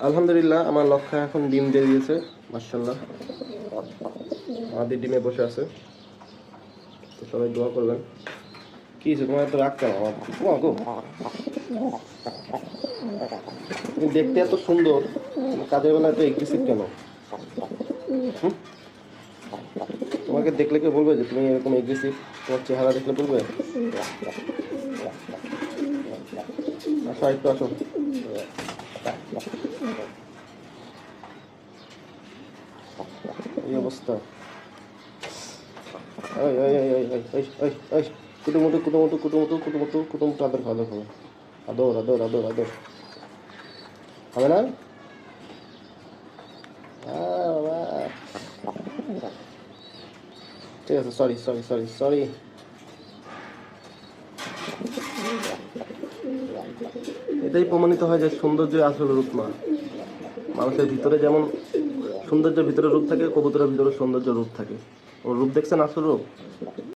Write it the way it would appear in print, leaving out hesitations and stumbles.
আলহামদুলিল্লাহ আমার লক্ষ্য এখন ডিম দিয়ে দিয়েছে। মাশাআল্লাহ, আমাদের ডিমে বসে আছে। তো সবাই দোয়া করবেন। কি হয়েছে তোমার এত রাগ কেন? তুমি দেখতে এত সুন্দর, কাজের বেলা এত এগ্রেসিভ কেন? হুম? তোমাকে দেখলে কেউ বলবে যে তুমি এরকম এগ্রেসিভ? তোমার চেহারা দেখলে বলবে? আসো একটু আসো। এই অবস্থা। ওই ওই ওই ওই ওই ওই ওই ওই কুটুমুটু কুটুমুটু কুটুমুটু কুটুমুটু কুটুমুটু আদর আদর খাবো। আদর আদর আদর আদর হবে না? বাবা, ঠিক আছে, সরি সরি সরি সরি। এটাই প্রমাণিত হয় যে সৌন্দর্য আসল রূপ না। মানুষের ভিতরে যেমন সৌন্দর্যের ভিতরে রূপ থাকে, কবুতরের ভিতরে সৌন্দর্য রূপ থাকে। ওর রূপ দেখছেন আসল রূপ?